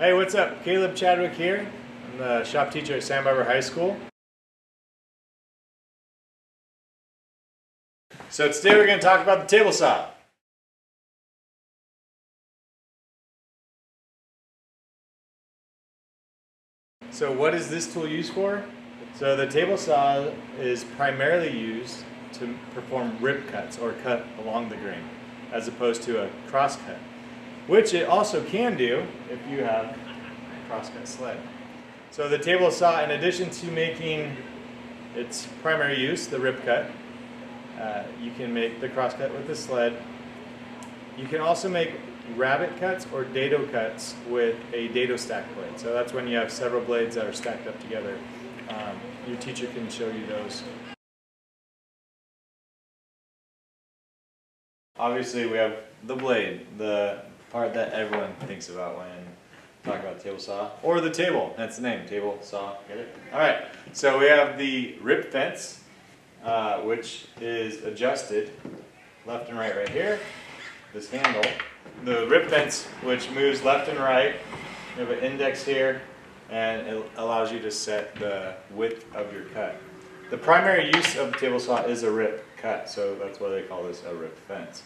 Hey, what's up? Caleb Chadwick here. I'm the shop teacher at Santa Barbara High School. So today we're going to talk about the table saw. So what is this tool used for? So the table saw is primarily used to perform rip cuts or cut along the grain, as opposed to a cross cut, which it also can do if you have a crosscut sled. So the table saw, in addition to making its primary use, the rip cut, you can make the cross cut with the sled. You can also make rabbet cuts or dado cuts with a dado stack blade. So that's when you have several blades that are stacked up together. Your teacher can show you those. Obviously we have the blade, the part that everyone thinks about when talking about table saw, or the table. That's the name, table saw. Get it? All right. So we have the rip fence, which is adjusted left and right here. This handle, the rip fence, which moves left and right. You have an index here, and it allows you to set the width of your cut. The primary use of the table saw is a rip cut, so that's why they call this a rip fence.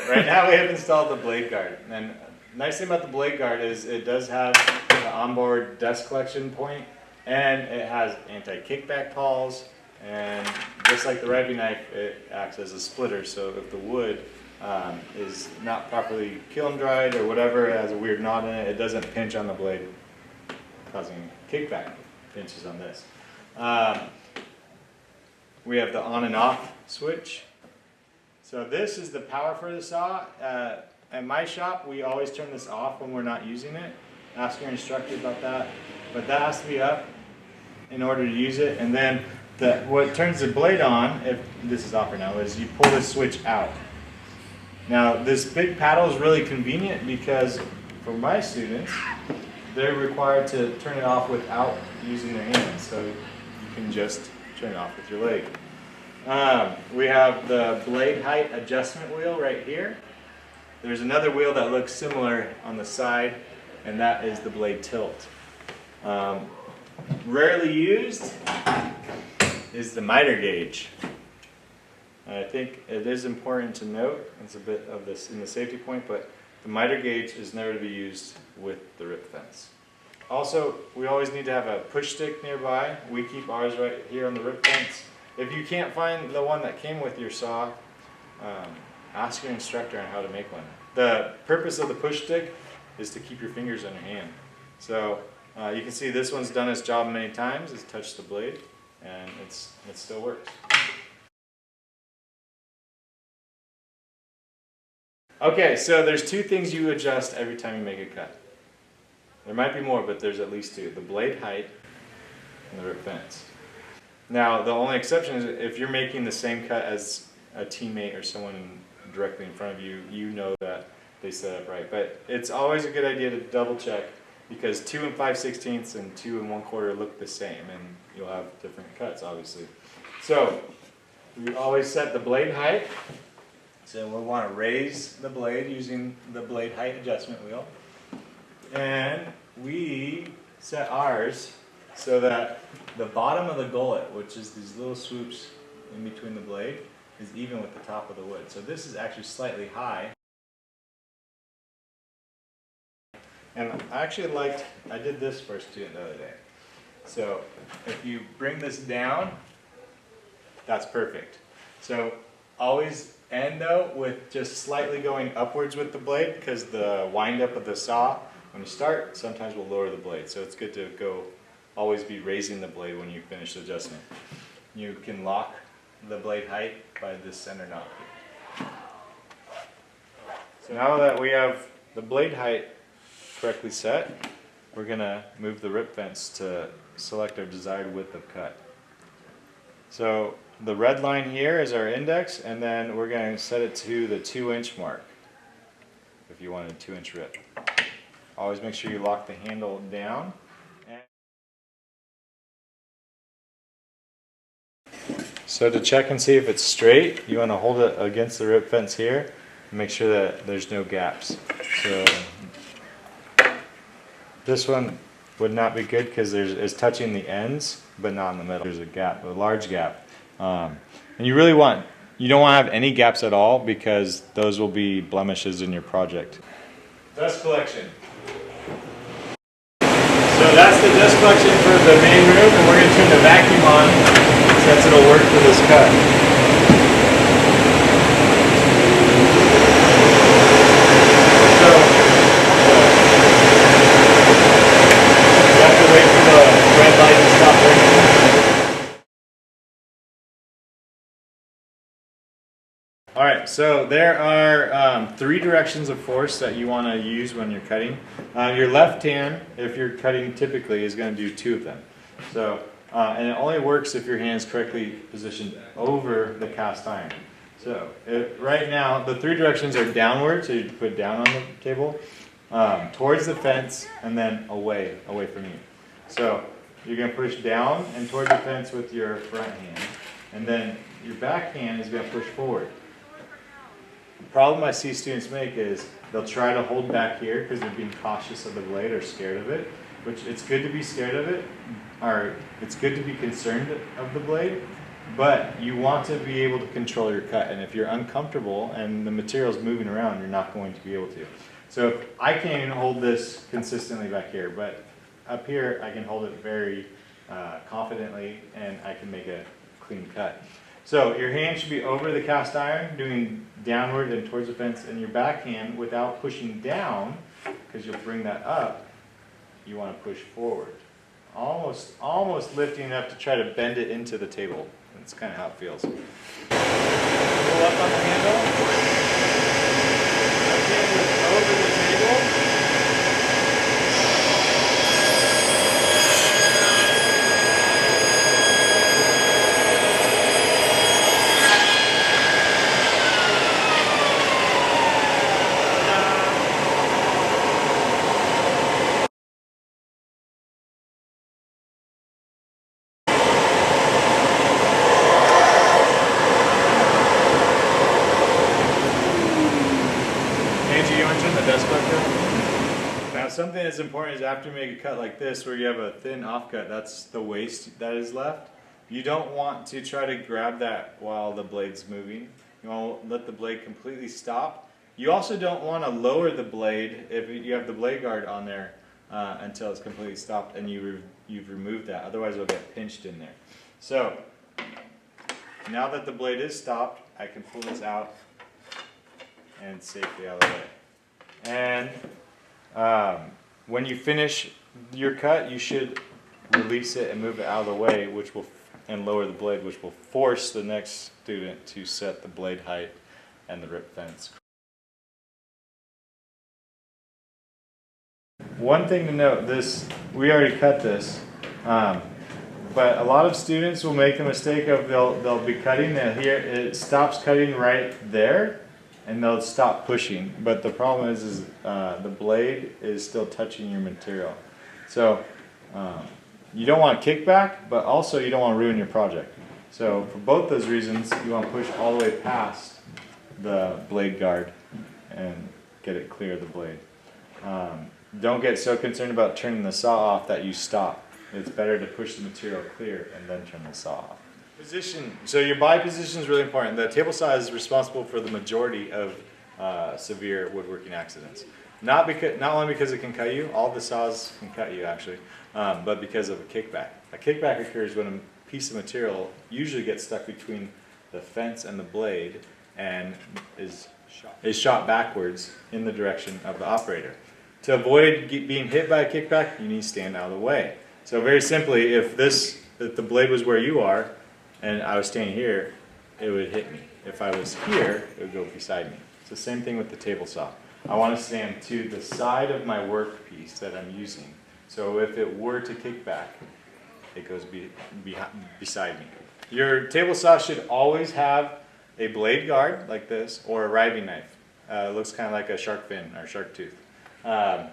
Right now we have installed the blade guard, and the nice thing about the blade guard is it does have an onboard dust collection point, and it has anti-kickback pawls, and just like the riving knife, it acts as a splitter, so if the wood is not properly kiln dried or whatever, it has a weird knot in it, it doesn't pinch on the blade, causing kickback pinches on this. We have the on and off switch. So this is the power for the saw. At my shop, we always turn this off when we're not using it. Ask your instructor about that. But that has to be up in order to use it. And then what turns the blade on, if this is off right now, is you pull this switch out. Now this big paddle is really convenient because for my students, they're required to turn it off without using their hands. So you can just turn it off with your leg. We have the blade height adjustment wheel right here. There's another wheel that looks similar on the side, and that is the blade tilt. Rarely used is the miter gauge. I think it is important to note, it's a bit of this in the safety point, but the miter gauge is never to be used with the rip fence. Also, we always need to have a push stick nearby. We keep ours right here on the rip fence. If you can't find the one that came with your saw, ask your instructor on how to make one. The purpose of the push stick is to keep your fingers on your hand. So you can see this one's done its job many times. It's touched the blade, and it still works. Okay, so there's two things you adjust every time you make a cut. There might be more, but there's at least two. The blade height and the rip fence. Now, the only exception is if you're making the same cut as a teammate or someone directly in front of you, you know that they set up right. But it's always a good idea to double check because 2 5/16 and 2 1/4 look the same, and you'll have different cuts, obviously. So, we always set the blade height. So we'll want to raise the blade using the blade height adjustment wheel. And we set ours so that the bottom of the gullet, which is these little swoops in between the blade, is even with the top of the wood. So this is actually slightly high. And I did this for a student the other day. So if you bring this down, that's perfect. So always end though with just slightly going upwards with the blade, because the wind up of the saw, when you start, sometimes we'll lower the blade. So it's good to always be raising the blade when you finish the adjustment. You can lock the blade height by this center knob. So now that we have the blade height correctly set, we're going to move the rip fence to select our desired width of cut. So the red line here is our index, and then we're going to set it to the 2-inch mark if you want a 2-inch rip. Always make sure you lock the handle down. So to check and see if it's straight, you want to hold it against the rip fence here and make sure that there's no gaps. So This one would not be good because it's touching the ends, but not in the middle. There's a gap, a large gap. And you don't want to have any gaps at all because those will be blemishes in your project. Dust collection. So that's the dust collection for the main room, and we're going to turn the vacuum on since it'll work for this cut. Alright, so there are 3 directions of force that you want to use when you're cutting. Your left hand, if you're cutting typically, is going to do 2 of them. So, and it only works if your hand's correctly positioned over the cast iron. So, right now, the 3 directions are downward, so you put it down on the table, towards the fence, and then away from you. So, you're going to push down and towards the fence with your front hand, and then your back hand is going to push forward. The problem I see students make is they'll try to hold back here because they're being cautious of the blade or scared of it, which it's good to be scared of it, or it's good to be concerned of the blade, but you want to be able to control your cut, and if you're uncomfortable and the material's moving around, you're not going to be able to. So I can't even hold this consistently back here, but up here I can hold it very confidently and I can make a clean cut. So your hand should be over the cast iron, doing downward and towards the fence, and your backhand, without pushing down, because you'll bring that up, you want to push forward. Almost lifting it up to try to bend it into the table. That's kind of how it feels. Pull up on the handle. Left hand is over the table. Now something that's important is after you make a cut like this where you have a thin offcut, that's the waste that is left. You don't want to try to grab that while the blade's moving. You want to let the blade completely stop. You also don't want to lower the blade if you have the blade guard on there until it's completely stopped and you've removed that. Otherwise it'll get pinched in there. So now that the blade is stopped, I can pull this out and safely out of the way. And when you finish your cut, you should release it and move it out of the way, and lower the blade, which will force the next student to set the blade height and the rip fence. One thing to note, we already cut this, but a lot of students will make the mistake of they'll be cutting, and here it stops cutting right there, and they'll stop pushing. But the problem is the blade is still touching your material. So you don't want to kick back, but also you don't want to ruin your project. So for both those reasons, you want to push all the way past the blade guard and get it clear of the blade. Don't get so concerned about turning the saw off that you stop. It's better to push the material clear and then turn the saw off. Position. So your body position is really important. The table saw is responsible for the majority of severe woodworking accidents. Not only because it can cut you, all the saws can cut you actually, but because of a kickback. A kickback occurs when a piece of material usually gets stuck between the fence and the blade and is shot backwards in the direction of the operator. To avoid being hit by a kickback, you need to stand out of the way. So very simply, if the blade was where you are, and I was standing here, it would hit me. If I was here, it would go beside me. It's the same thing with the table saw. I want to stand to the side of my workpiece that I'm using. So if it were to kick back, it goes beside me. Your table saw should always have a blade guard like this, or a riving knife. It looks kind of like a shark fin or shark tooth. My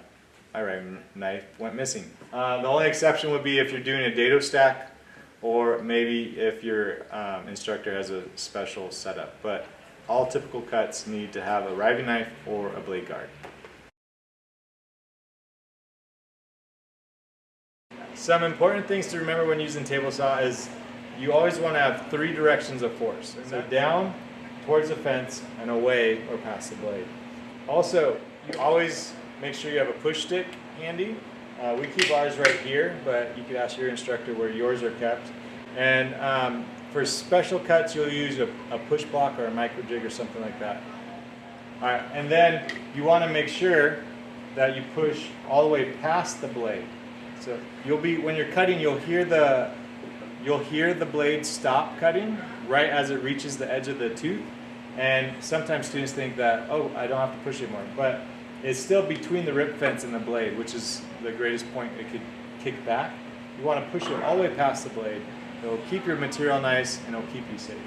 riving knife went missing. The only exception would be if you're doing a dado stack, or maybe if your instructor has a special setup. But all typical cuts need to have a riving knife or a blade guard. some important things to remember when using table saw is you always want to have 3 directions of force. So down, towards the fence, and away or past the blade. Also, you always make sure you have a push stick handy. We keep ours right here, but you could ask your instructor where yours are kept. And for special cuts, you'll use a push block or a micro jig or something like that. All right, and then you want to make sure that you push all the way past the blade. So when you're cutting, you'll hear the blade stop cutting right as it reaches the edge of the tooth. And sometimes students think that, oh, I don't have to push anymore, but it's still between the rip fence and the blade, which is the greatest point it could kick back. You want to push it all the way past the blade. It'll keep your material nice and it'll keep you safe.